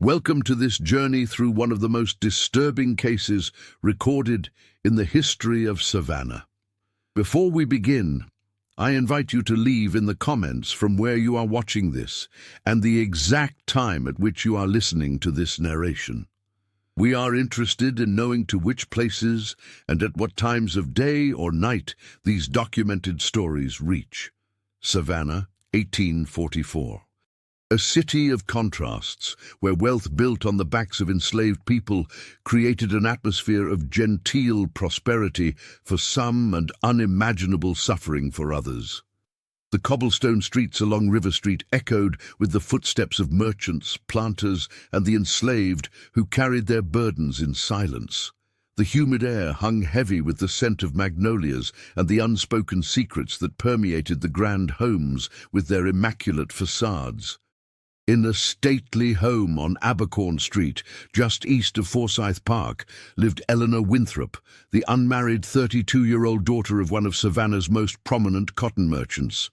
Welcome to this journey through one of the most disturbing cases recorded in the history of Savannah. Before we begin, I invite you to leave in the comments from where you are watching this and the exact time at which you are listening to this narration. We are interested in knowing to which places and at what times of day or night these documented stories reach. Savannah, 1844. A city of contrasts, where wealth built on the backs of enslaved people created an atmosphere of genteel prosperity for some and unimaginable suffering for others. The cobblestone streets along River Street echoed with the footsteps of merchants, planters, and the enslaved who carried their burdens in silence. The humid air hung heavy with the scent of magnolias and the unspoken secrets that permeated the grand homes with their immaculate facades. In a stately home on Abercorn Street, just east of Forsyth Park, lived Eleanor Winthrop, the unmarried 32-year-old daughter of one of Savannah's most prominent cotton merchants.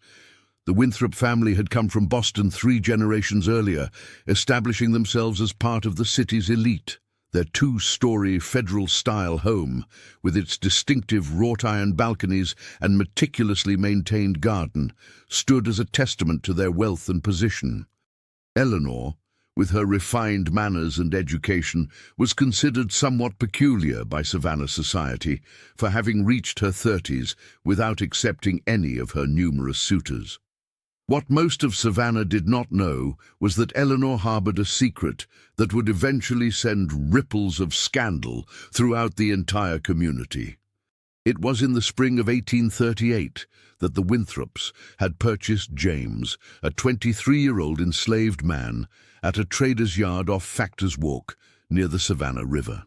The Winthrop family had come from Boston 3 generations earlier, establishing themselves as part of the city's elite. Their 2-story federal-style home, with its distinctive wrought-iron balconies and meticulously maintained garden, stood as a testament to their wealth and position. Eleanor, with her refined manners and education, was considered somewhat peculiar by Savannah society for having reached her 30s without accepting any of her numerous suitors. What most of Savannah did not know was that Eleanor harbored a secret that would eventually send ripples of scandal throughout the entire community. It was in the spring of 1838 that the Winthrops had purchased James, a 23-year-old enslaved man, at a trader's yard off Factor's Walk near the Savannah River.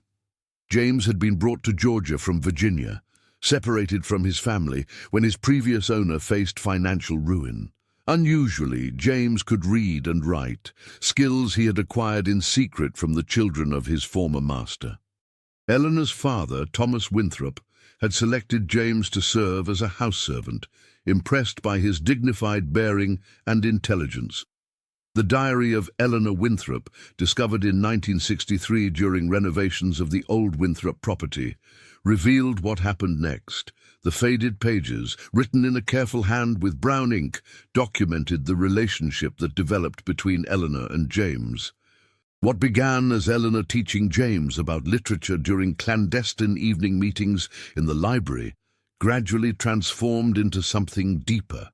James had been brought to Georgia from Virginia, separated from his family when his previous owner faced financial ruin. Unusually, James could read and write, skills he had acquired in secret from the children of his former master. Eleanor's father, Thomas Winthrop, had selected James to serve as a house servant, impressed by his dignified bearing and intelligence. The diary of Eleanor Winthrop, discovered in 1963 during renovations of the old Winthrop property, revealed what happened next. The faded pages, written in a careful hand with brown ink, documented the relationship that developed between Eleanor and James. What began as Eleanor teaching James about literature during clandestine evening meetings in the library gradually transformed into something deeper.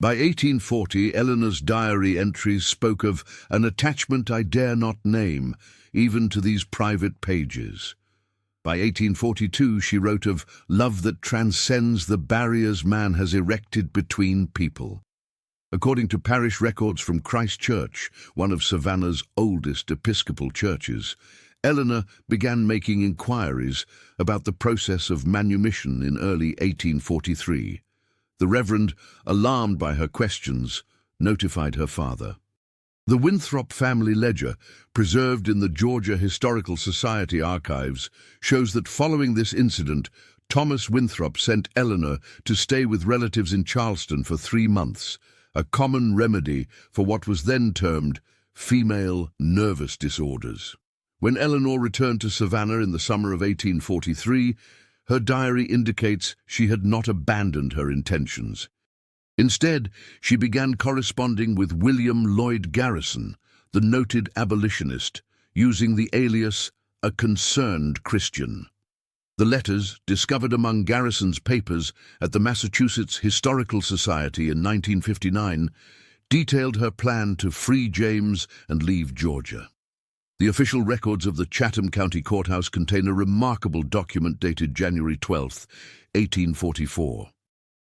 By 1840, Eleanor's diary entries spoke of an attachment I dare not name, even to these private pages. By 1842, she wrote of love that transcends the barriers man has erected between people. According to parish records from Christ Church, one of Savannah's oldest Episcopal churches, Eleanor began making inquiries about the process of manumission in early 1843. The Reverend, alarmed by her questions, notified her father. The Winthrop family ledger, preserved in the Georgia Historical Society archives, shows that following this incident, Thomas Winthrop sent Eleanor to stay with relatives in Charleston for 3 months, a common remedy for what was then termed female nervous disorders. When Eleanor returned to Savannah in the summer of 1843, her diary indicates she had not abandoned her intentions. Instead, she began corresponding with William Lloyd Garrison, the noted abolitionist, using the alias "a concerned Christian." The letters, discovered among Garrison's papers at the Massachusetts Historical Society in 1959, detailed her plan to free James and leave Georgia. The official records of the Chatham County Courthouse contain a remarkable document dated January 12, 1844.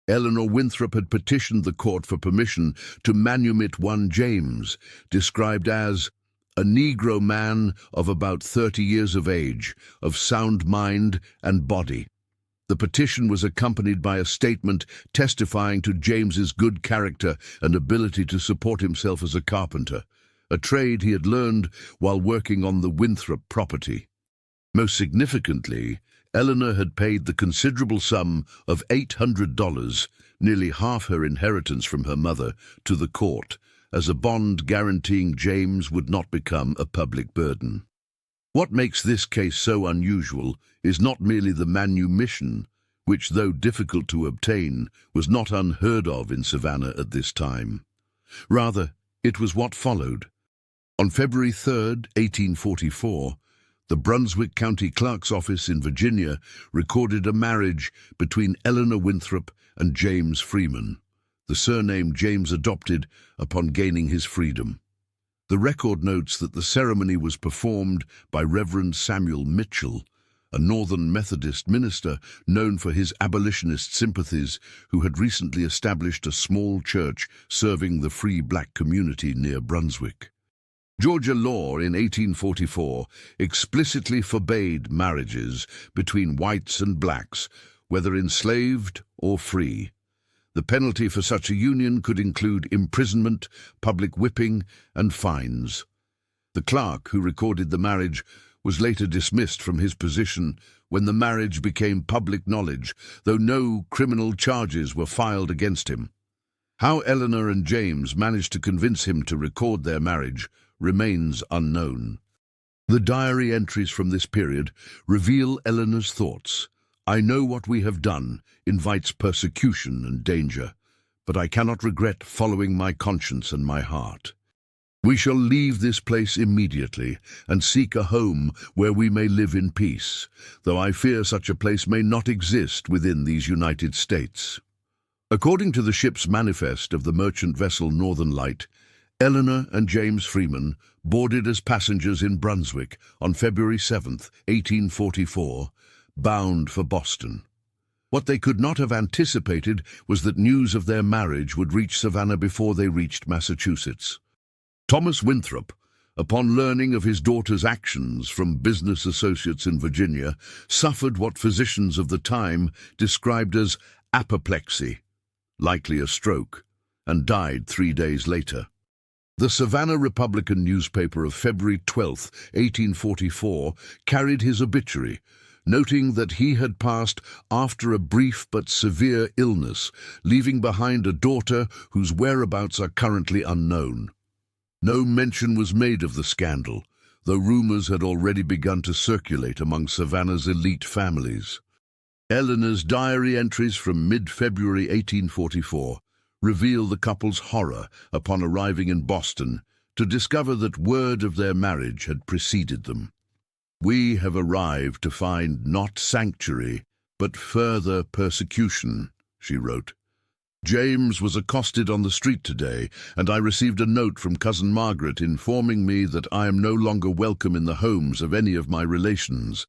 Eleanor Winthrop had petitioned the court for permission to manumit one James, described as a Negro man of about 30 years of age, of sound mind and body. The petition was accompanied by a statement testifying to James's good character and ability to support himself as a carpenter, a trade he had learned while working on the Winthrop property. Most significantly, Eleanor had paid the considerable sum of $800, nearly half her inheritance from her mother, to the court, as a bond guaranteeing James would not become a public burden. What makes this case so unusual is not merely the manumission, which, though difficult to obtain, was not unheard of in Savannah at this time. Rather, it was what followed. On February 3, 1844, the Brunswick County Clerk's Office in Virginia recorded a marriage between Eleanor Winthrop and James Freeman, the surname James adopted upon gaining his freedom. The record notes that the ceremony was performed by Reverend Samuel Mitchell, a Northern Methodist minister known for his abolitionist sympathies, who had recently established a small church serving the free black community near Brunswick. Georgia law in 1844 explicitly forbade marriages between whites and blacks, whether enslaved or free. The penalty for such a union could include imprisonment, public whipping, and fines. The clerk who recorded the marriage was later dismissed from his position when the marriage became public knowledge, though no criminal charges were filed against him. How Eleanor and James managed to convince him to record their marriage remains unknown. The diary entries from this period reveal Eleanor's thoughts. "I know what we have done invites persecution and danger, but I cannot regret following my conscience and my heart. We shall leave this place immediately and seek a home where we may live in peace, though I fear such a place may not exist within these United States." According to the ship's manifest of the merchant vessel Northern Light, Eleanor and James Freeman boarded as passengers in Brunswick on February 7, 1844, bound for Boston. What they could not have anticipated was that news of their marriage would reach Savannah before they reached Massachusetts. Thomas Winthrop, upon learning of his daughter's actions from business associates in Virginia, suffered what physicians of the time described as apoplexy, likely a stroke, and died 3 days later. The Savannah Republican newspaper of February 12, 1844, carried his obituary, noting that he had passed after a brief but severe illness, leaving behind a daughter whose whereabouts are currently unknown. No mention was made of the scandal, though rumors had already begun to circulate among Savannah's elite families. Eleanor's diary entries from mid-February 1844 reveal the couple's horror upon arriving in Boston to discover that word of their marriage had preceded them. "We have arrived to find not sanctuary, but further persecution," she wrote. "James was accosted on the street today, and I received a note from Cousin Margaret informing me that I am no longer welcome in the homes of any of my relations.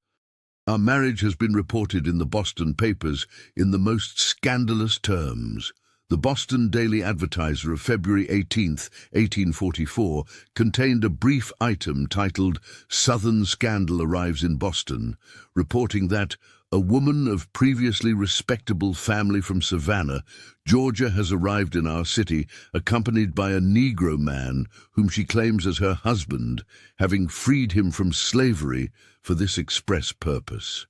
Our marriage has been reported in the Boston papers in the most scandalous terms." The Boston Daily Advertiser of February 18, 1844, contained a brief item titled "Southern Scandal Arrives in Boston," reporting that a woman of previously respectable family from Savannah, Georgia, has arrived in our city accompanied by a Negro man whom she claims as her husband, having freed him from slavery for this express purpose.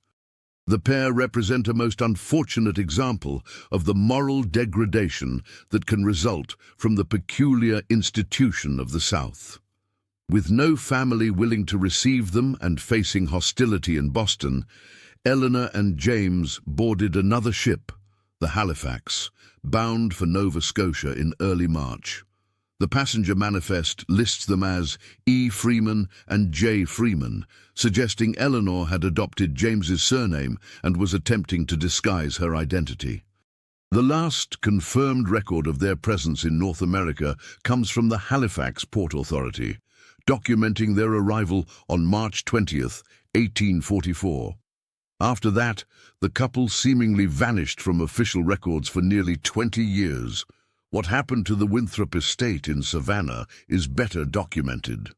The pair represent a most unfortunate example of the moral degradation that can result from the peculiar institution of the South. With no family willing to receive them and facing hostility in Boston, Eleanor and James boarded another ship, the Halifax, bound for Nova Scotia in early March. The passenger manifest lists them as E. Freeman and J. Freeman, suggesting Eleanor had adopted James's surname and was attempting to disguise her identity. The last confirmed record of their presence in North America comes from the Halifax Port Authority, documenting their arrival on March 20, 1844. After that, the couple seemingly vanished from official records for nearly 20 years. What happened to the Winthrop estate in Savannah is better documented.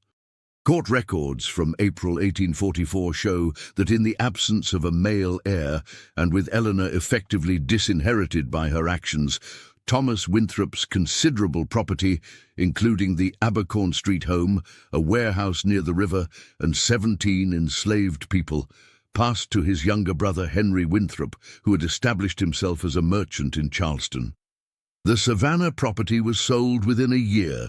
Court records from April 1844 show that in the absence of a male heir, and with Eleanor effectively disinherited by her actions, Thomas Winthrop's considerable property, including the Abercorn Street home, a warehouse near the river, and 17 enslaved people, passed to his younger brother Henry Winthrop, who had established himself as a merchant in Charleston. The Savannah property was sold within a year,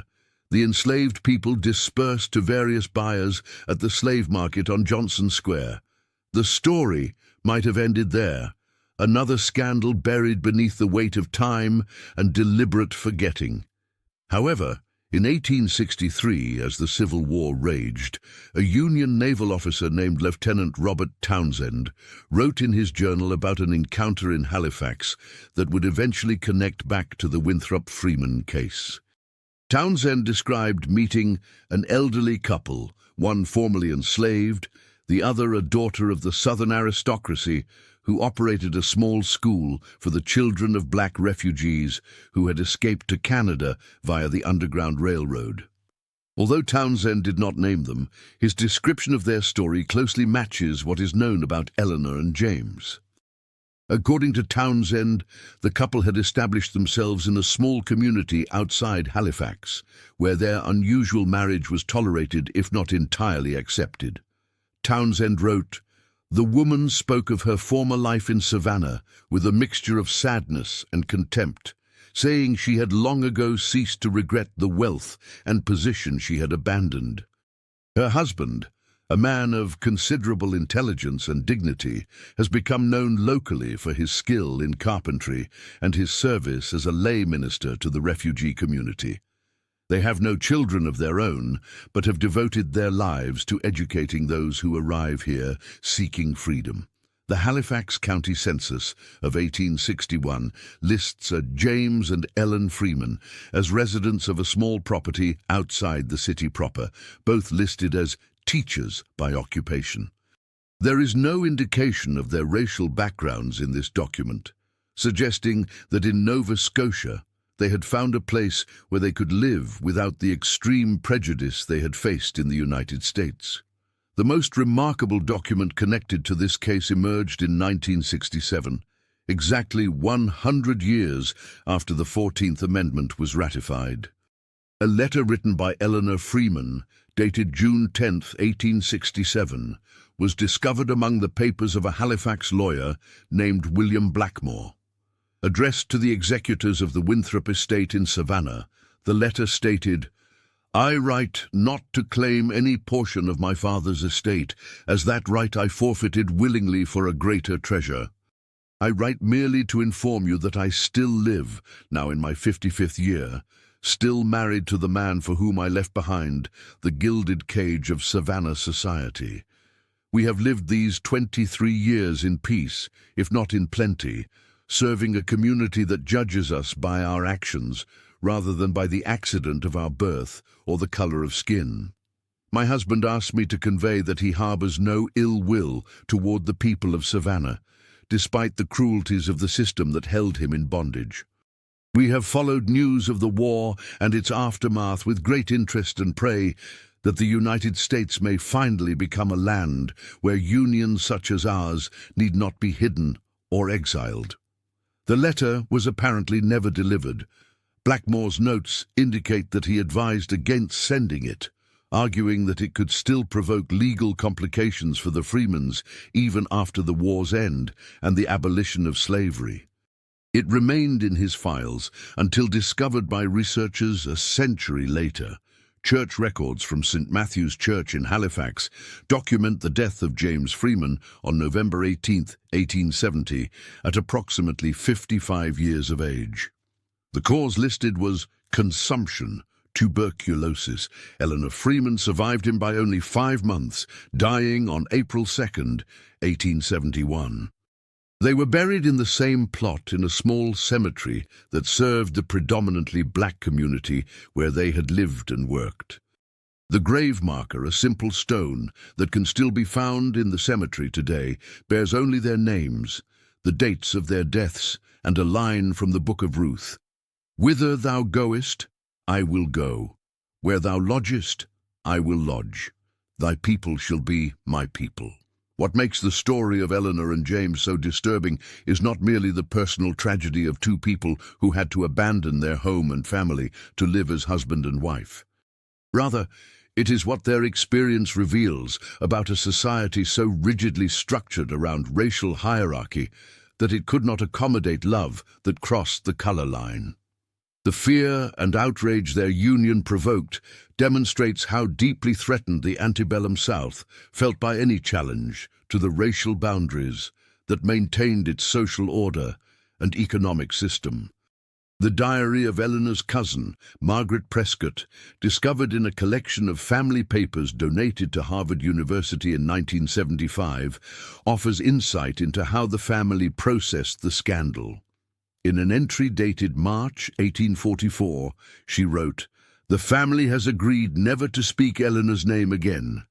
The enslaved people dispersed to various buyers at the slave market on Johnson Square. The story might have ended there, another scandal buried beneath the weight of time and deliberate forgetting. However, in 1863, as the Civil War raged, a Union naval officer named Lieutenant Robert Townsend wrote in his journal about an encounter in Halifax that would eventually connect back to the Winthrop Freeman case. Townsend described meeting an elderly couple, one formerly enslaved, the other a daughter of the Southern aristocracy, who operated a small school for the children of black refugees who had escaped to Canada via the Underground Railroad. Although Townsend did not name them, his description of their story closely matches what is known about Eleanor and James. According to Townsend, the couple had established themselves in a small community outside Halifax, where their unusual marriage was tolerated if not entirely accepted. Townsend wrote, "The woman spoke of her former life in Savannah with a mixture of sadness and contempt, saying she had long ago ceased to regret the wealth and position she had abandoned. Her husband, a man of considerable intelligence and dignity, has become known locally for his skill in carpentry and his service as a lay minister to the refugee community. They have no children of their own, but have devoted their lives to educating those who arrive here seeking freedom." The Halifax County Census of 1861 lists a James and Ellen Freeman as residents of a small property outside the city proper, both listed as teachers by occupation. There is no indication of their racial backgrounds in this document, suggesting that in Nova Scotia they had found a place where they could live without the extreme prejudice they had faced in the United States. The most remarkable document connected to this case emerged in 1967, exactly 100 years after the 14th Amendment was ratified. A letter written by Eleanor Freeman, dated June 10, 1867, was discovered among the papers of a Halifax lawyer named William Blackmore. Addressed to the executors of the Winthrop estate in Savannah, the letter stated, "I write not to claim any portion of my father's estate, as that right I forfeited willingly for a greater treasure. I write merely to inform you that I still live, now in my 55th year, still married to the man for whom I left behind the gilded cage of Savannah society. We have lived these 23 years in peace, if not in plenty, serving a community that judges us by our actions rather than by the accident of our birth or the color of skin. My husband asked me to convey that he harbors no ill will toward the people of Savannah, despite the cruelties of the system that held him in bondage. We have followed news of the war and its aftermath with great interest and pray that the United States may finally become a land where unions such as ours need not be hidden or exiled." The letter was apparently never delivered. Blackmore's notes indicate that he advised against sending it, arguing that it could still provoke legal complications for the Freemans even after the war's end and the abolition of slavery. It remained in his files until discovered by researchers a century later. Church records from St. Matthew's Church in Halifax document the death of James Freeman on November 18, 1870, at approximately 55 years of age. The cause listed was consumption, tuberculosis. Eleanor Freeman survived him by only 5 months, dying on April 2, 1871. They were buried in the same plot in a small cemetery that served the predominantly black community where they had lived and worked. The grave marker, a simple stone that can still be found in the cemetery today, bears only their names, the dates of their deaths, and a line from the Book of Ruth. "Whither thou goest, I will go. Where thou lodgest, I will lodge. Thy people shall be my people." What makes the story of Eleanor and James so disturbing is not merely the personal tragedy of two people who had to abandon their home and family to live as husband and wife. Rather, it is what their experience reveals about a society so rigidly structured around racial hierarchy that it could not accommodate love that crossed the color line. The fear and outrage their union provoked demonstrates how deeply threatened the antebellum South felt by any challenge to the racial boundaries that maintained its social order and economic system. The diary of Eleanor's cousin, Margaret Prescott, discovered in a collection of family papers donated to Harvard University in 1975, offers insight into how the family processed the scandal. In an entry dated March 1844, she wrote, "The family has agreed never to speak Eleanor's name again.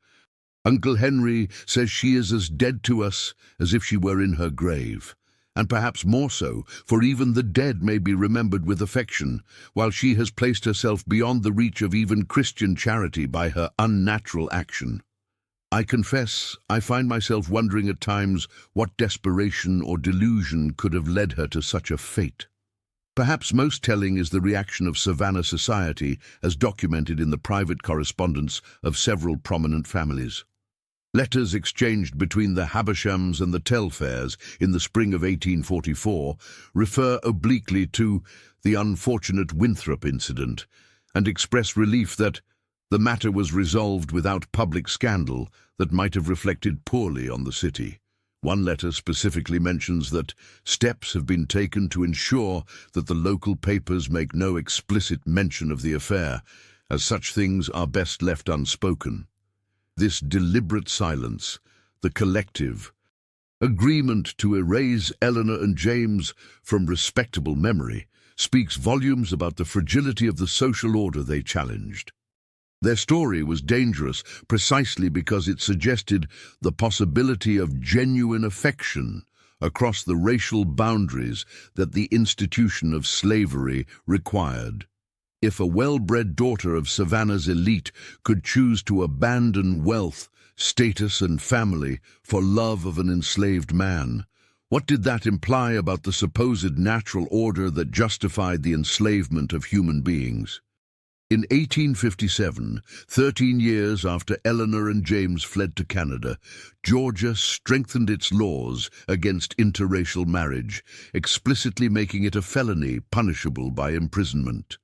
Uncle Henry says she is as dead to us as if she were in her grave. And perhaps more so, for even the dead may be remembered with affection, while she has placed herself beyond the reach of even Christian charity by her unnatural action. I confess, I find myself wondering at times what desperation or delusion could have led her to such a fate." Perhaps most telling is the reaction of Savannah society as documented in the private correspondence of several prominent families. Letters exchanged between the Habershams and the Telfairs in the spring of 1844 refer obliquely to the unfortunate Winthrop incident and express relief that the matter was resolved without public scandal that might have reflected poorly on the city. One letter specifically mentions that steps have been taken to ensure that the local papers make no explicit mention of the affair, as such things are best left unspoken. This deliberate silence, the collective agreement to erase Eleanor and James from respectable memory, speaks volumes about the fragility of the social order they challenged. Their story was dangerous precisely because it suggested the possibility of genuine affection across the racial boundaries that the institution of slavery required. If a well-bred daughter of Savannah's elite could choose to abandon wealth, status, and family for love of an enslaved man, what did that imply about the supposed natural order that justified the enslavement of human beings? In 1857, 13 years after Eleanor and James fled to Canada, Georgia strengthened its laws against interracial marriage, explicitly making it a felony punishable by imprisonment.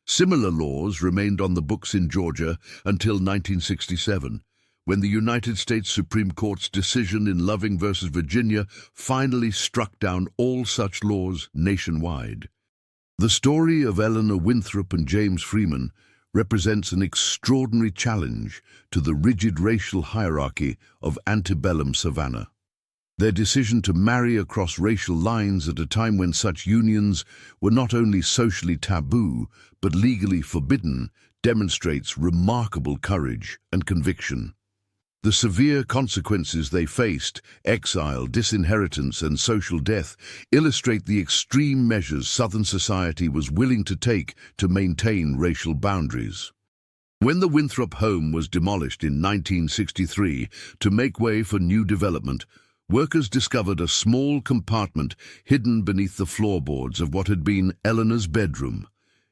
Similar laws remained on the books in Georgia until 1967, when the United States Supreme Court's decision in Loving v. Virginia finally struck down all such laws nationwide. The story of Eleanor Winthrop and James Freeman represents an extraordinary challenge to the rigid racial hierarchy of antebellum Savannah. Their decision to marry across racial lines at a time when such unions were not only socially taboo but legally forbidden demonstrates remarkable courage and conviction. The severe consequences they faced, exile, disinheritance, and social death, illustrate the extreme measures Southern society was willing to take to maintain racial boundaries. When the Winthrop home was demolished in 1963 to make way for new development, workers discovered a small compartment hidden beneath the floorboards of what had been Eleanor's bedroom.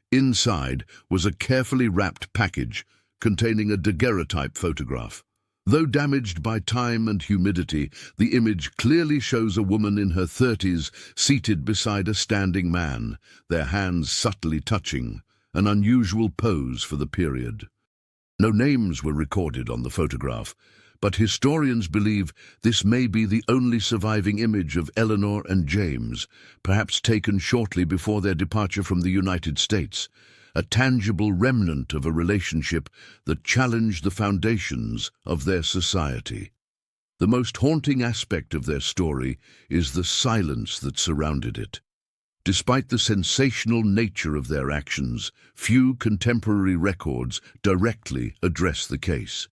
Inside was a carefully wrapped package containing a daguerreotype photograph. Though damaged by time and humidity, the image clearly shows a woman in her 30s seated beside a standing man, their hands subtly touching, an unusual pose for the period. No names were recorded on the photograph, but historians believe this may be the only surviving image of Eleanor and James, perhaps taken shortly before their departure from the United States, a tangible remnant of a relationship that challenged the foundations of their society. The most haunting aspect of their story is the silence that surrounded it. Despite the sensational nature of their actions, few contemporary records directly address the case.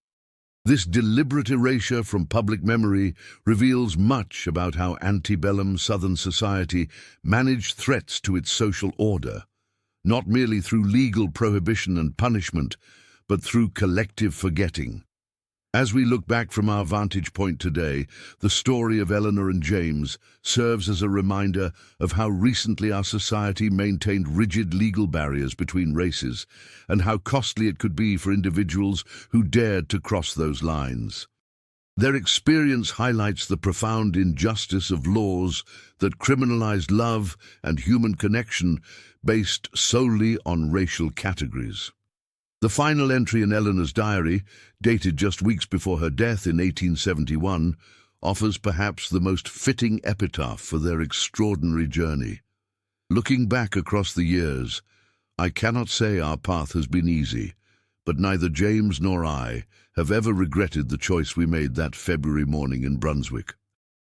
This deliberate erasure from public memory reveals much about how antebellum Southern society managed threats to its social order, not merely through legal prohibition and punishment, but through collective forgetting. As we look back from our vantage point today, the story of Eleanor and James serves as a reminder of how recently our society maintained rigid legal barriers between races, and how costly it could be for individuals who dared to cross those lines. Their experience highlights the profound injustice of laws that criminalized love and human connection based solely on racial categories. The final entry in Eleanor's diary, dated just weeks before her death in 1871, offers perhaps the most fitting epitaph for their extraordinary journey. Looking back across the years, I cannot say our path has been easy, but neither James nor I have ever regretted the choice we made that February morning in Brunswick.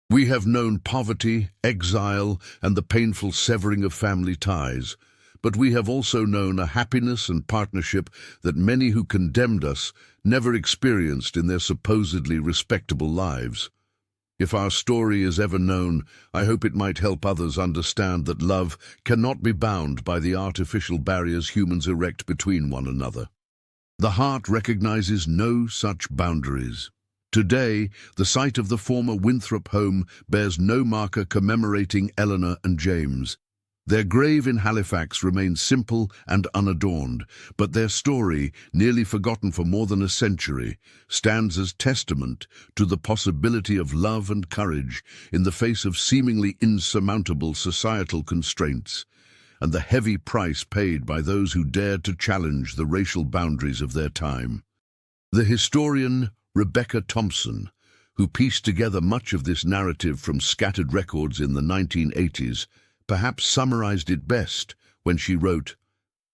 We have known poverty, exile, and the painful severing of family ties, but we have also known a happiness and partnership that many who condemned us never experienced in their supposedly respectable lives. If our story is ever known, I hope it might help others understand that love cannot be bound by the artificial barriers humans erect between one another. The heart recognizes no such boundaries. Today, the site of the former Winthrop home bears no marker commemorating Eleanor and James. Their grave in Halifax remains simple and unadorned, but their story, nearly forgotten for more than a century, stands as testament to the possibility of love and courage in the face of seemingly insurmountable societal constraints, and the heavy price paid by those who dared to challenge the racial boundaries of their time. The historian Rebecca Thompson, who pieced together much of this narrative from scattered records in the 1980s, perhaps summarized it best when she wrote,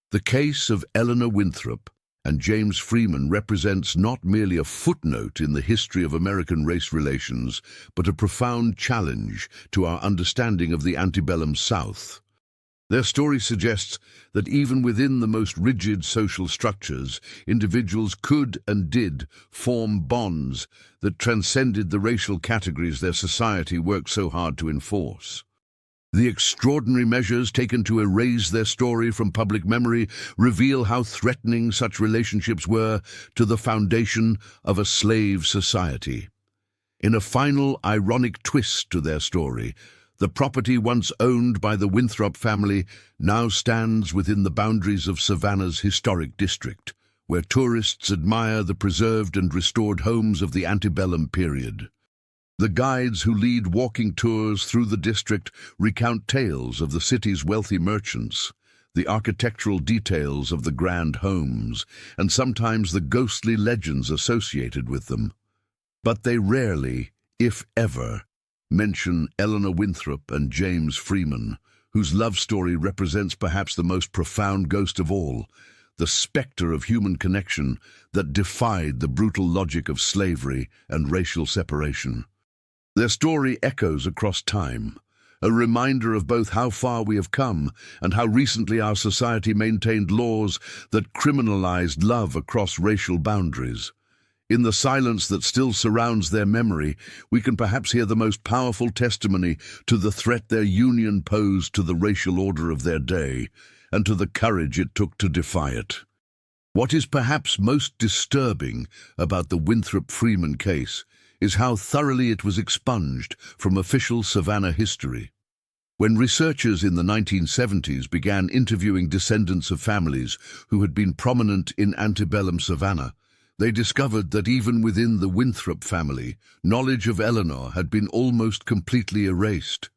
"The case of Eleanor Winthrop and James Freeman represents not merely a footnote in the history of American race relations, but a profound challenge to our understanding of the antebellum South. Their story suggests that even within the most rigid social structures, individuals could and did form bonds that transcended the racial categories their society worked so hard to enforce. The extraordinary measures taken to erase their story from public memory reveal how threatening such relationships were to the foundation of a slave society. In a final ironic twist to their story, the property once owned by the Winthrop family now stands within the boundaries of Savannah's historic district, where tourists admire the preserved and restored homes of the antebellum period. The guides who lead walking tours through the district recount tales of the city's wealthy merchants, the architectural details of the grand homes, and sometimes the ghostly legends associated with them. But they rarely, if ever, mention Eleanor Winthrop and James Freeman, whose love story represents perhaps the most profound ghost of all, the specter of human connection that defied the brutal logic of slavery and racial separation. Their story echoes across time, a reminder of both how far we have come and how recently our society maintained laws that criminalized love across racial boundaries. In the silence that still surrounds their memory, we can perhaps hear the most powerful testimony to the threat their union posed to the racial order of their day, and to the courage it took to defy it. What is perhaps most disturbing about the Winthrop-Freeman case is how thoroughly it was expunged from official Savannah history. When researchers in the 1970s began interviewing descendants of families who had been prominent in antebellum Savannah, they discovered that even within the Winthrop family, knowledge of Eleanor had been almost completely erased.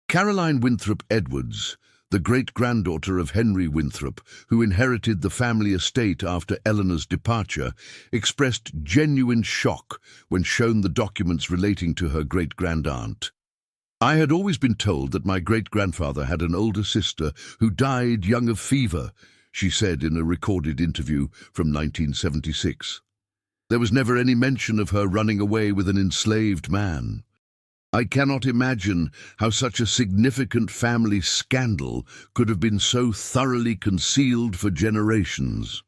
Caroline Winthrop Edwards, the great-granddaughter of Henry Winthrop, who inherited the family estate after Eleanor's departure, expressed genuine shock when shown the documents relating to her great-grandaunt. "I had always been told that my great-grandfather had an older sister who died young of fever," she said in a recorded interview from 1976. "There was never any mention of her running away with an enslaved man. I cannot imagine how such a significant family scandal could have been so thoroughly concealed for generations."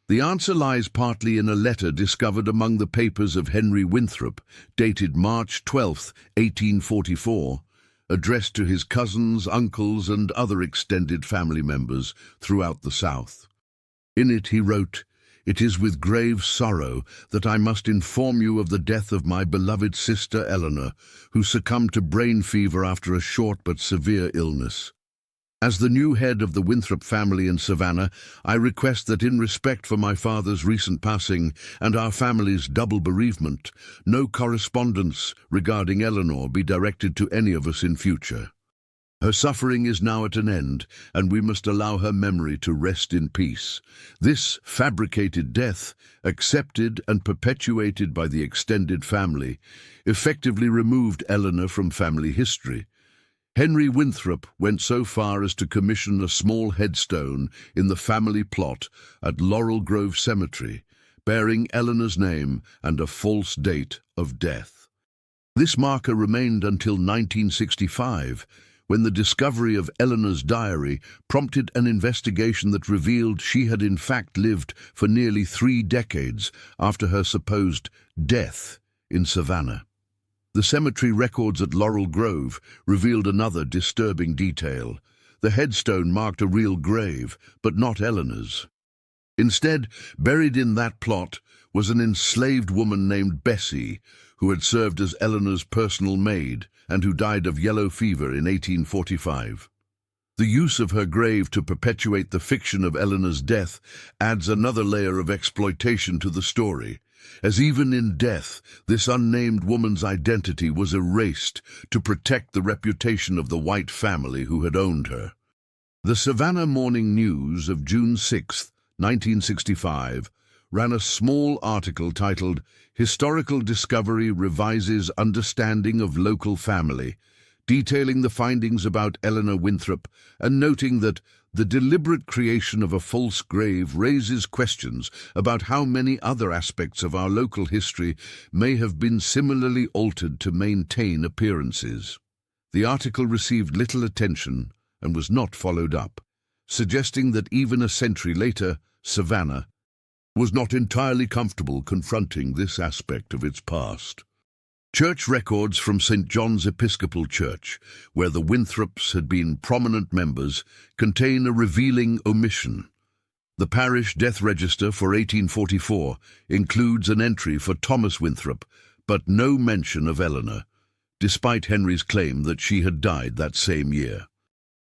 The answer lies partly in a letter discovered among the papers of Henry Winthrop, dated March 12, 1844, addressed to his cousins, uncles, and other extended family members throughout the South. In it he wrote, "It is with grave sorrow that I must inform you of the death of my beloved sister Eleanor, who succumbed to brain fever after a short but severe illness. As the new head of the Winthrop family in Savannah, I request that in respect for my father's recent passing and our family's double bereavement, no correspondence regarding Eleanor be directed to any of us in future. Her suffering is now at an end, and we must allow her memory to rest in peace. This fabricated death, accepted and perpetuated by the extended family, effectively removed Eleanor from family history. Henry Winthrop went so far as to commission a small headstone in the family plot at Laurel Grove Cemetery, bearing Eleanor's name and a false date of death. This marker remained until 1965, when the discovery of Eleanor's diary prompted an investigation that revealed she had in fact lived for nearly 3 decades after her supposed death in Savannah. The cemetery records at Laurel Grove revealed another disturbing detail. The headstone marked a real grave, but not Eleanor's. Instead, buried in that plot was an enslaved woman named Bessie, who had served as Eleanor's personal maid and who died of yellow fever in 1845. The use of her grave to perpetuate the fiction of Eleanor's death adds another layer of exploitation to the story, as even in death, this unnamed woman's identity was erased to protect the reputation of the white family who had owned her. The Savannah Morning News of June 6, 1965, ran a small article titled "Historical Discovery Revises Understanding of Local Family," detailing the findings about Eleanor Winthrop and noting that the deliberate creation of a false grave raises questions about how many other aspects of our local history may have been similarly altered to maintain appearances. The article received little attention and was not followed up, suggesting that even a century later, Savannah was not entirely comfortable confronting this aspect of its past. Church records from St. John's Episcopal Church, where the Winthrops had been prominent members, contain a revealing omission. The parish death register for 1844 includes an entry for Thomas Winthrop, but no mention of Eleanor, despite Henry's claim that she had died that same year.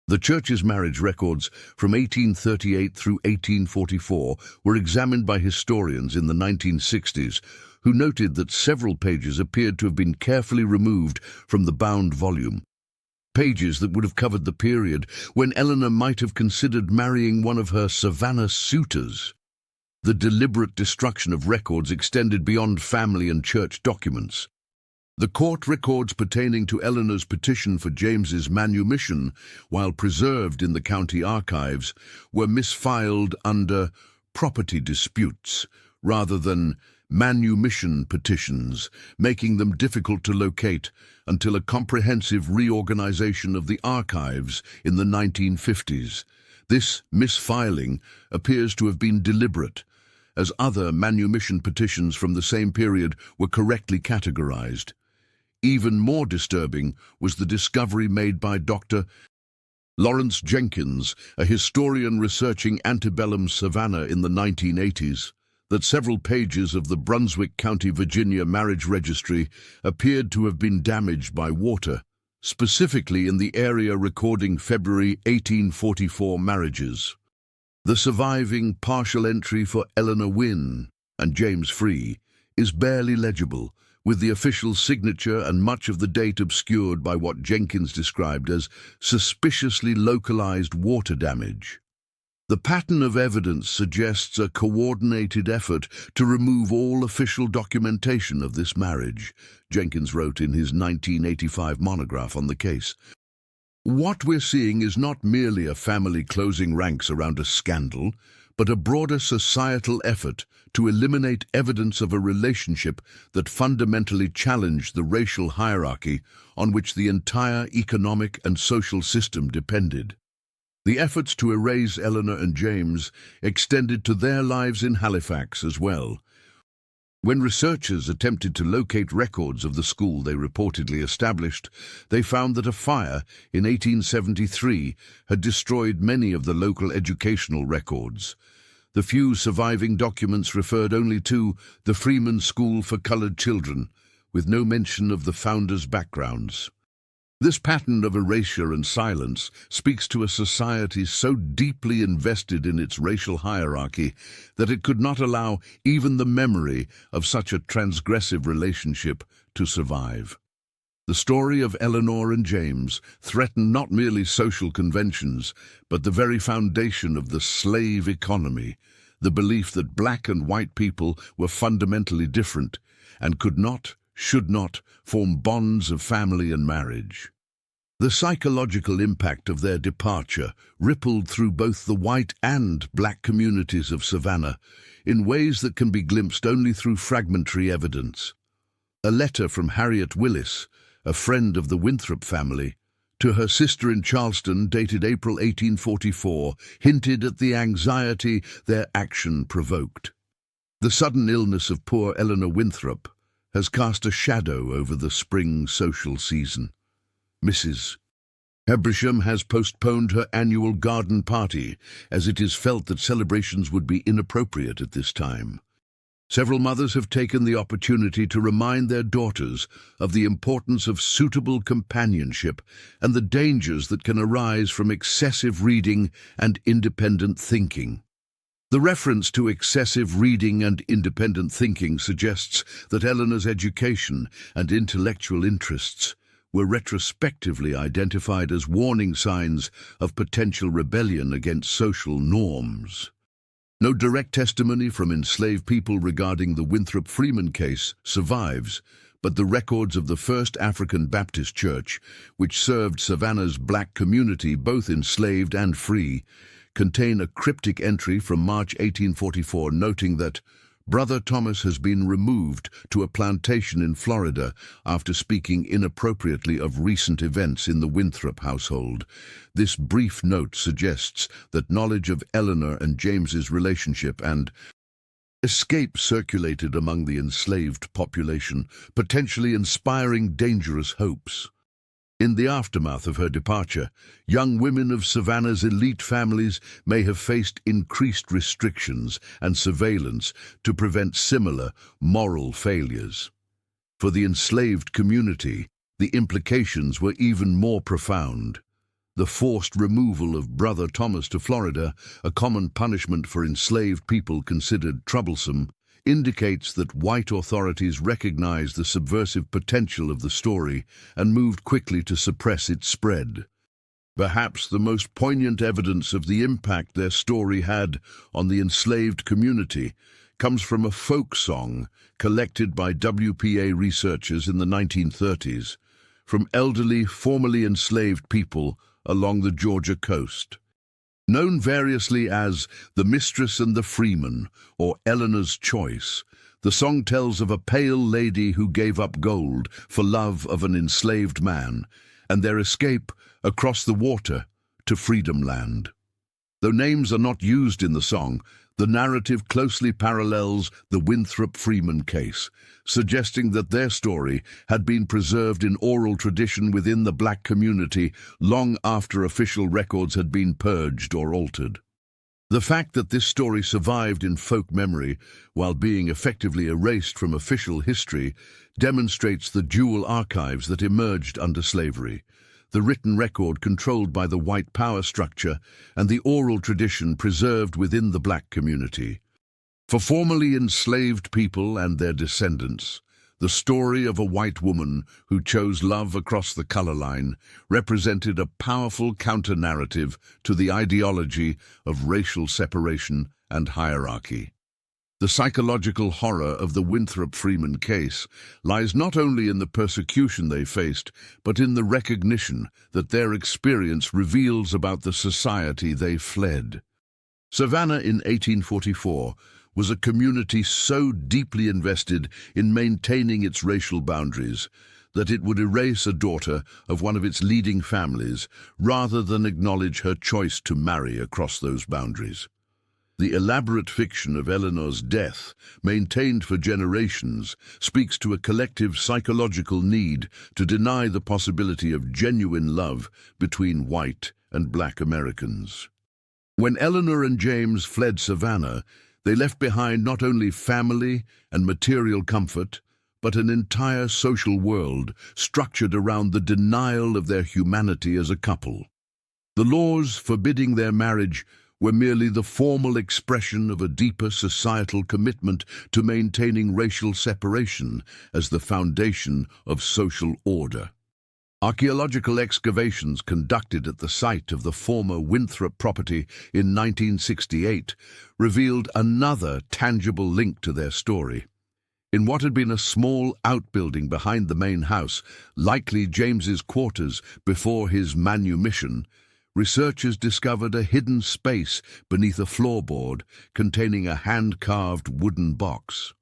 The church's marriage records from 1838 through 1844 were examined by historians in the 1960s, who noted that several pages appeared to have been carefully removed from the bound volume, pages that would have covered the period when Eleanor might have considered marrying one of her Savannah suitors. The deliberate destruction of records extended beyond family and church documents. The court records pertaining to Eleanor's petition for James's manumission, while preserved in the county archives, were misfiled under property disputes rather than manumission petitions, making them difficult to locate until a comprehensive reorganization of the archives in the 1950s. This misfiling appears to have been deliberate, as other manumission petitions from the same period were correctly categorized. Even more disturbing was the discovery made by Dr. Lawrence Jenkins, a historian researching antebellum Savannah in the 1980s, that several pages of the Brunswick County, Virginia marriage registry appeared to have been damaged by water, specifically in the area recording February 1844 marriages. The surviving partial entry for Eleanor Wynne and James Free is barely legible, with the official signature and much of the date obscured by what Jenkins described as suspiciously localized water damage. The pattern of evidence suggests a coordinated effort to remove all official documentation of this marriage, Jenkins wrote in his 1985 monograph on the case. What we're seeing is not merely a family closing ranks around a scandal, but a broader societal effort to eliminate evidence of a relationship that fundamentally challenged the racial hierarchy on which the entire economic and social system depended. The efforts to erase Eleanor and James extended to their lives in Halifax as well. When researchers attempted to locate records of the school they reportedly established, they found that a fire in 1873 had destroyed many of the local educational records. The few surviving documents referred only to the Freeman School for Colored Children, with no mention of the founders' backgrounds. This pattern of erasure and silence speaks to a society so deeply invested in its racial hierarchy that it could not allow even the memory of such a transgressive relationship to survive. The story of Eleanor and James threatened not merely social conventions, but the very foundation of the slave economy, the belief that black and white people were fundamentally different and could not, should not, form bonds of family and marriage. The psychological impact of their departure rippled through both the white and black communities of Savannah in ways that can be glimpsed only through fragmentary evidence. A letter from Harriet Willis, a friend of the Winthrop family, to her sister in Charleston dated April 1844, hinted at the anxiety their action provoked. The sudden illness of poor Eleanor Winthrop has cast a shadow over the spring social season. Mrs. Hebersham has postponed her annual garden party, as it is felt that celebrations would be inappropriate at this time. Several mothers have taken the opportunity to remind their daughters of the importance of suitable companionship and the dangers that can arise from excessive reading and independent thinking. The reference to excessive reading and independent thinking suggests that Eleanor's education and intellectual interests were retrospectively identified as warning signs of potential rebellion against social norms. No direct testimony from enslaved people regarding the Winthrop Freeman case survives, but the records of the First African Baptist Church, which served Savannah's black community both enslaved and free, contain a cryptic entry from March 1844 noting that Brother Thomas has been removed to a plantation in Florida after speaking inappropriately of recent events in the Winthrop household. This brief note suggests that knowledge of Eleanor and James's relationship and escape circulated among the enslaved population, potentially inspiring dangerous hopes. In the aftermath of her departure, young women of Savannah's elite families may have faced increased restrictions and surveillance to prevent similar moral failures. For the enslaved community, the implications were even more profound. The forced removal of Brother Thomas to Florida, a common punishment for enslaved people considered troublesome, indicates that white authorities recognized the subversive potential of the story and moved quickly to suppress its spread. Perhaps the most poignant evidence of the impact their story had on the enslaved community comes from a folk song collected by WPA researchers in the 1930s from elderly, formerly enslaved people along the Georgia coast. Known variously as The Mistress and the Freeman or Eleanor's Choice, the song tells of a pale lady who gave up gold for love of an enslaved man and their escape across the water to Freedom Land. Though names are not used in the song, the narrative closely parallels the Winthrop Freeman case, suggesting that their story had been preserved in oral tradition within the black community long after official records had been purged or altered. The fact that this story survived in folk memory while being effectively erased from official history demonstrates the dual archives that emerged under slavery: the written record controlled by the white power structure and the oral tradition preserved within the black community. For formerly enslaved people and their descendants, the story of a white woman who chose love across the color line represented a powerful counter-narrative to the ideology of racial separation and hierarchy. The psychological horror of the Winthrop Freeman case lies not only in the persecution they faced, but in the recognition that their experience reveals about the society they fled. Savannah in 1844 was a community so deeply invested in maintaining its racial boundaries that it would erase a daughter of one of its leading families rather than acknowledge her choice to marry across those boundaries. The elaborate fiction of Eleanor's death, maintained for generations, speaks to a collective psychological need to deny the possibility of genuine love between white and black Americans. When Eleanor and James fled Savannah, they left behind not only family and material comfort, but an entire social world structured around the denial of their humanity as a couple. The laws forbidding their marriage were merely the formal expression of a deeper societal commitment to maintaining racial separation as the foundation of social order. Archaeological excavations conducted at the site of the former Winthrop property in 1968 revealed another tangible link to their story. In what had been a small outbuilding behind the main house, likely James's quarters before his manumission, researchers discovered a hidden space beneath a floorboard containing a hand-carved wooden box.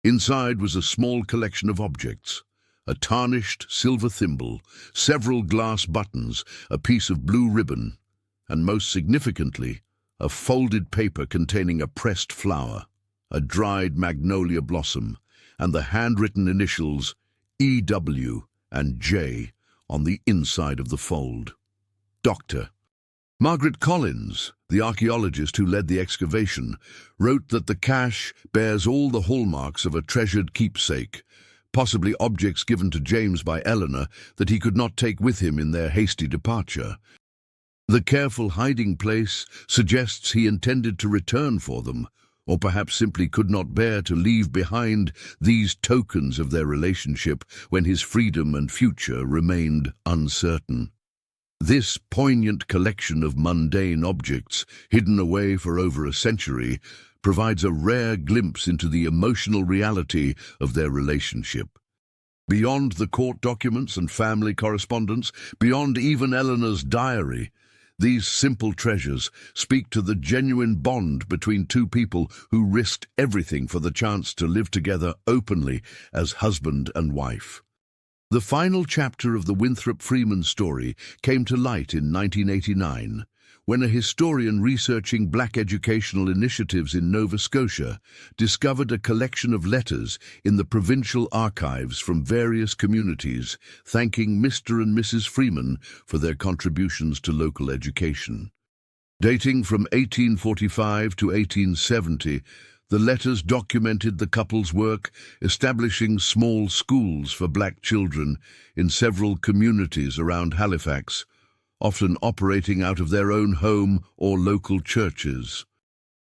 Inside was a small collection of objects: a tarnished silver thimble, several glass buttons, a piece of blue ribbon, and most significantly, a folded paper containing a pressed flower, a dried magnolia blossom, and the handwritten initials E.W. and J. on the inside of the fold. Dr. Margaret Collins, the archaeologist who led the excavation, wrote that the cache bears all the hallmarks of a treasured keepsake, possibly objects given to James by Eleanor that he could not take with him in their hasty departure. The careful hiding place suggests he intended to return for them, or perhaps simply could not bear to leave behind these tokens of their relationship when his freedom and future remained uncertain. This poignant collection of mundane objects, hidden away for over a century, provides a rare glimpse into the emotional reality of their relationship. Beyond the court documents and family correspondence, beyond even Eleanor's diary, these simple treasures speak to the genuine bond between two people who risked everything for the chance to live together openly as husband and wife. The final chapter of the Winthrop Freeman story came to light in 1989, when a historian researching black educational initiatives in Nova Scotia discovered a collection of letters in the provincial archives from various communities thanking Mr. and Mrs. Freeman for their contributions to local education. Dating from 1845 to 1870, the letters documented the couple's work establishing small schools for black children in several communities around Halifax, often operating out of their own home or local churches.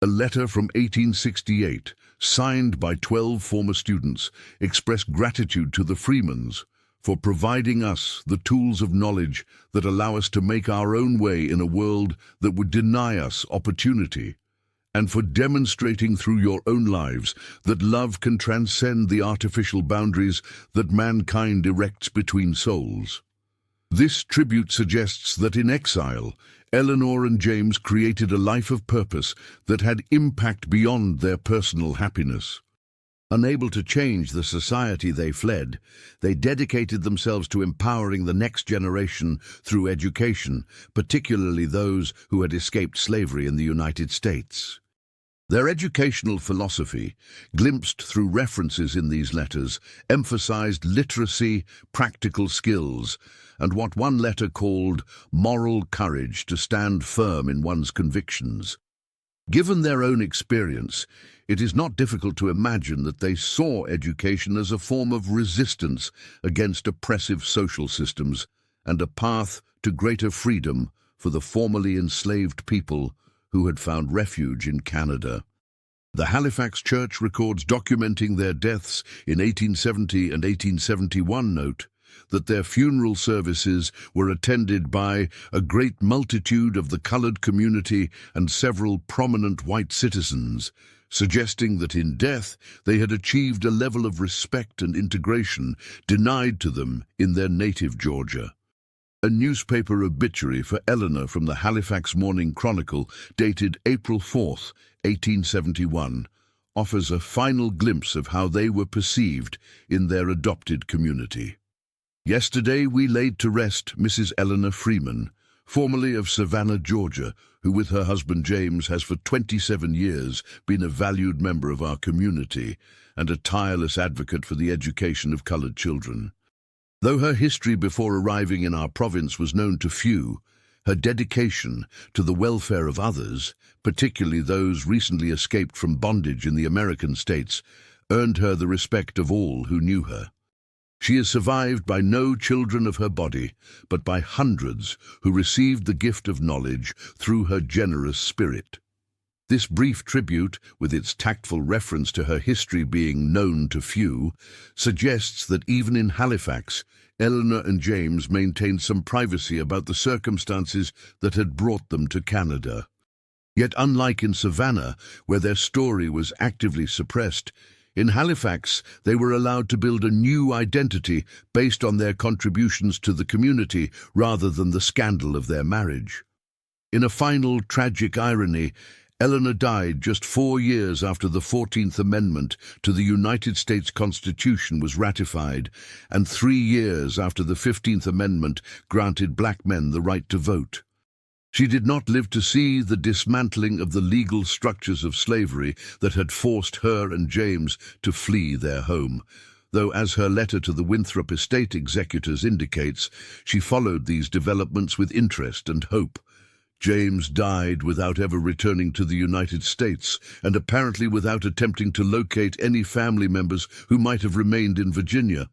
A letter from 1868, signed by 12 former students, expressed gratitude to the Freemans for providing us the tools of knowledge that allow us to make our own way in a world that would deny us opportunity, and for demonstrating through your own lives that love can transcend the artificial boundaries that mankind erects between souls. This tribute suggests that in exile, Eleanor and James created a life of purpose that had impact beyond their personal happiness. Unable to change the society they fled, they dedicated themselves to empowering the next generation through education, particularly those who had escaped slavery in the United States. Their educational philosophy, glimpsed through references in these letters, emphasized literacy, practical skills, and what one letter called moral courage to stand firm in one's convictions. Given their own experience, it is not difficult to imagine that they saw education as a form of resistance against oppressive social systems and a path to greater freedom for the formerly enslaved people who had found refuge in Canada. The Halifax Church records documenting their deaths in 1870 and 1871 note that their funeral services were attended by a great multitude of the colored community and several prominent white citizens, suggesting that in death they had achieved a level of respect and integration denied to them in their native Georgia. A newspaper obituary for Eleanor from the Halifax Morning Chronicle, dated April 4, 1871, offers a final glimpse of how they were perceived in their adopted community. Yesterday we laid to rest Mrs. Eleanor Freeman, formerly of Savannah, Georgia, who with her husband James has for 27 years been a valued member of our community and a tireless advocate for the education of colored children. Though her history before arriving in our province was known to few, her dedication to the welfare of others, particularly those recently escaped from bondage in the American states, earned her the respect of all who knew her. She is survived by no children of her body, but by hundreds who received the gift of knowledge through her generous spirit. This brief tribute, with its tactful reference to her history being known to few, suggests that even in Halifax, Eleanor and James maintained some privacy about the circumstances that had brought them to Canada. Yet unlike in Savannah, where their story was actively suppressed, in Halifax they were allowed to build a new identity based on their contributions to the community rather than the scandal of their marriage. In a final tragic irony, Eleanor died just 4 years after the 14th Amendment to the United States Constitution was ratified, and 3 years after the 15th Amendment granted black men the right to vote. She did not live to see the dismantling of the legal structures of slavery that had forced her and James to flee their home, though, as her letter to the Winthrop estate executors indicates, she followed these developments with interest and hope. James died without ever returning to the United States, and apparently without attempting to locate any family members who might have remained in Virginia.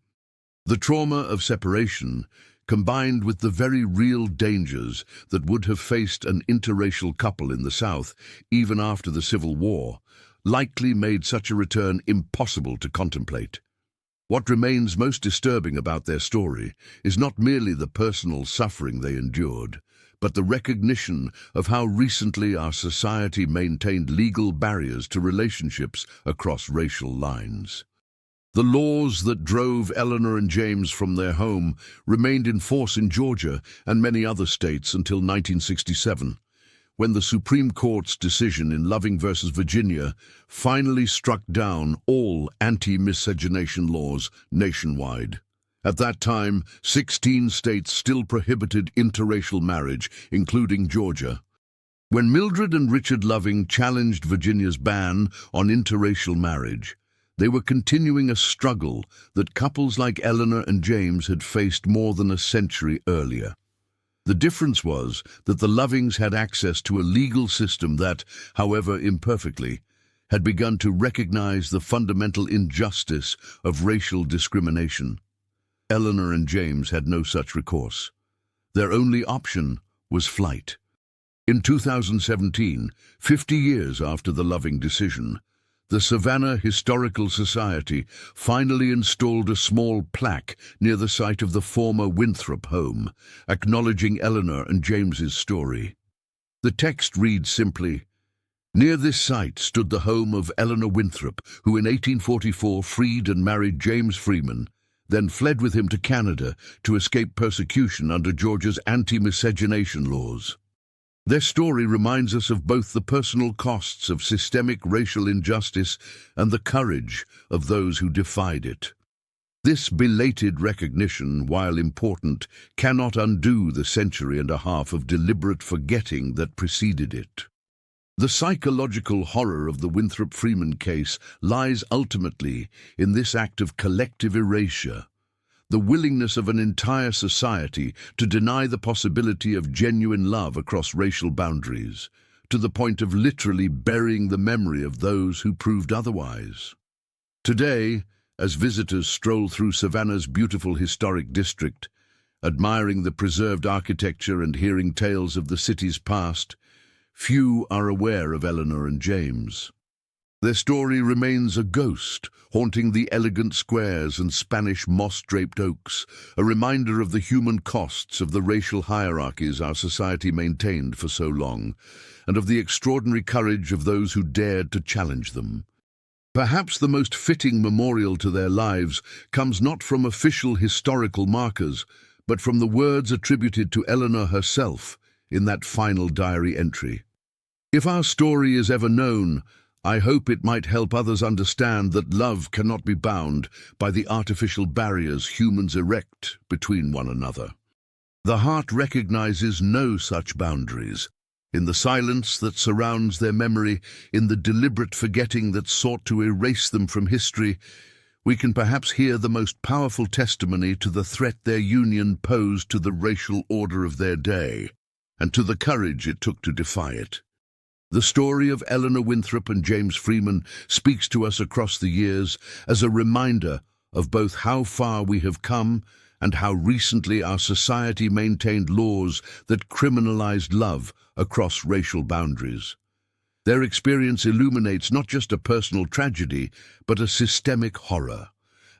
The trauma of separation, combined with the very real dangers that would have faced an interracial couple in the South, even after the Civil War, likely made such a return impossible to contemplate. What remains most disturbing about their story is not merely the personal suffering they endured, but the recognition of how recently our society maintained legal barriers to relationships across racial lines. The laws that drove Eleanor and James from their home remained in force in Georgia and many other states until 1967, when the Supreme Court's decision in Loving v. Virginia finally struck down all anti-miscegenation laws nationwide. At that time, 16 states still prohibited interracial marriage, including Georgia. When Mildred and Richard Loving challenged Virginia's ban on interracial marriage, they were continuing a struggle that couples like Eleanor and James had faced more than a century earlier. The difference was that the Lovings had access to a legal system that, however imperfectly, had begun to recognize the fundamental injustice of racial discrimination. Eleanor and James had no such recourse. Their only option was flight. In 2017, 50 years after the Loving decision, the Savannah Historical Society finally installed a small plaque near the site of the former Winthrop home, acknowledging Eleanor and James's story. The text reads simply, "Near this site stood the home of Eleanor Winthrop, who in 1844 freed and married James Freeman, then fled with him to Canada to escape persecution under Georgia's anti-miscegenation laws." Their story reminds us of both the personal costs of systemic racial injustice and the courage of those who defied it. This belated recognition, while important, cannot undo the century and a half of deliberate forgetting that preceded it. The psychological horror of the Winthrop Freeman case lies ultimately in this act of collective erasure, the willingness of an entire society to deny the possibility of genuine love across racial boundaries, to the point of literally burying the memory of those who proved otherwise. Today, as visitors stroll through Savannah's beautiful historic district, admiring the preserved architecture and hearing tales of the city's past, few are aware of Eleanor and James. Their story remains a ghost, haunting the elegant squares and Spanish moss-draped oaks, a reminder of the human costs of the racial hierarchies our society maintained for so long, and of the extraordinary courage of those who dared to challenge them. Perhaps the most fitting memorial to their lives comes not from official historical markers, but from the words attributed to Eleanor herself in that final diary entry. "If our story is ever known, I hope it might help others understand that love cannot be bound by the artificial barriers humans erect between one another. The heart recognizes no such boundaries. In the silence that surrounds their memory, in the deliberate forgetting that sought to erase them from history, we can perhaps hear the most powerful testimony to the threat their union posed to the racial order of their day, and to the courage it took to defy it. The story of Eleanor Winthrop and James Freeman speaks to us across the years as a reminder of both how far we have come and how recently our society maintained laws that criminalized love across racial boundaries. Their experience illuminates not just a personal tragedy, but a systemic horror.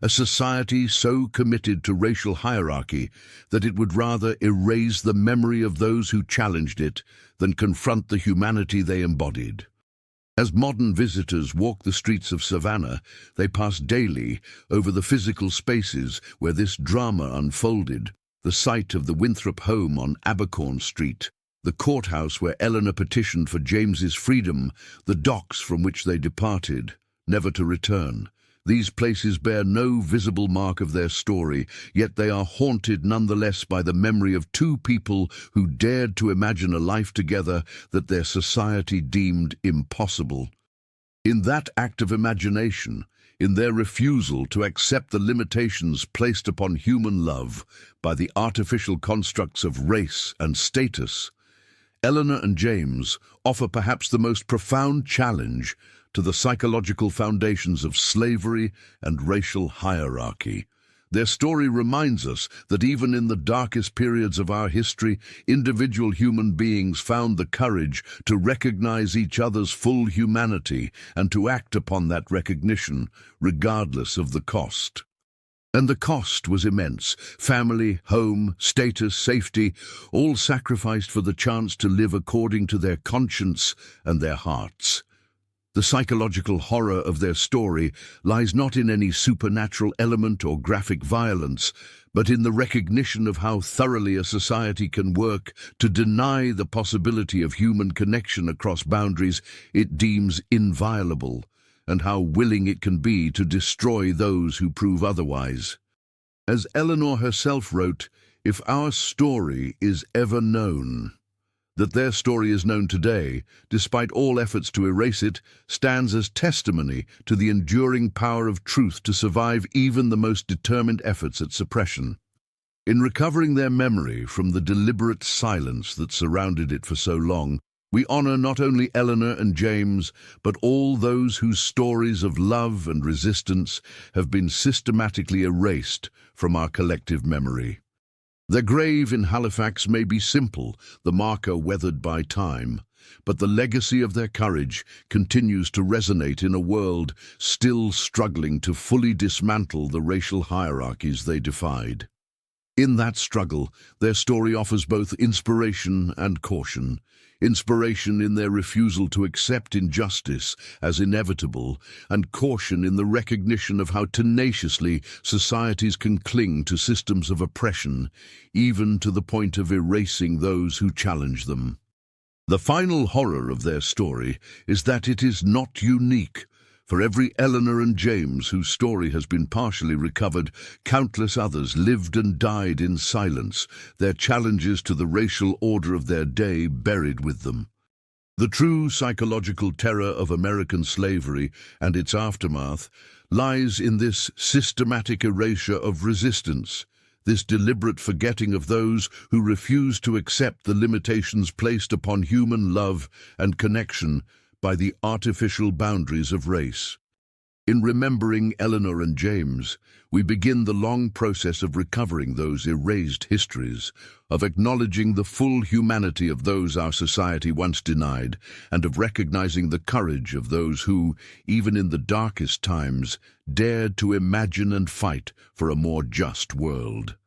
A society so committed to racial hierarchy that it would rather erase the memory of those who challenged it than confront the humanity they embodied. As modern visitors walk the streets of Savannah, they pass daily over the physical spaces where this drama unfolded: the site of the Winthrop home on Abercorn Street, the courthouse where Eleanor petitioned for James's freedom, the docks from which they departed, never to return. These places bear no visible mark of their story, yet they are haunted nonetheless by the memory of two people who dared to imagine a life together that their society deemed impossible. In that act of imagination, in their refusal to accept the limitations placed upon human love by the artificial constructs of race and status, Eleanor and James offer perhaps the most profound challenge to the psychological foundations of slavery and racial hierarchy. Their story reminds us that even in the darkest periods of our history, individual human beings found the courage to recognize each other's full humanity and to act upon that recognition, regardless of the cost. And the cost was immense. Family, home, status, safety, all sacrificed for the chance to live according to their conscience and their hearts. The psychological horror of their story lies not in any supernatural element or graphic violence, but in the recognition of how thoroughly a society can work to deny the possibility of human connection across boundaries it deems inviolable, and how willing it can be to destroy those who prove otherwise. As Eleanor herself wrote, "If our story is ever known," that their story is known today, despite all efforts to erase it, stands as testimony to the enduring power of truth to survive even the most determined efforts at suppression. In recovering their memory from the deliberate silence that surrounded it for so long, we honor not only Eleanor and James, but all those whose stories of love and resistance have been systematically erased from our collective memory. Their grave in Halifax may be simple, the marker weathered by time, but the legacy of their courage continues to resonate in a world still struggling to fully dismantle the racial hierarchies they defied. In that struggle, their story offers both inspiration and caution. Inspiration in their refusal to accept injustice as inevitable, and caution in the recognition of how tenaciously societies can cling to systems of oppression, even to the point of erasing those who challenge them. The final horror of their story is that it is not unique. For every Eleanor and James whose story has been partially recovered, countless others lived and died in silence, their challenges to the racial order of their day buried with them. The true psychological terror of American slavery and its aftermath lies in this systematic erasure of resistance, this deliberate forgetting of those who refuse to accept the limitations placed upon human love and connection by the artificial boundaries of race. In remembering Eleanor and James, we begin the long process of recovering those erased histories, of acknowledging the full humanity of those our society once denied, and of recognizing the courage of those who, even in the darkest times, dared to imagine and fight for a more just world.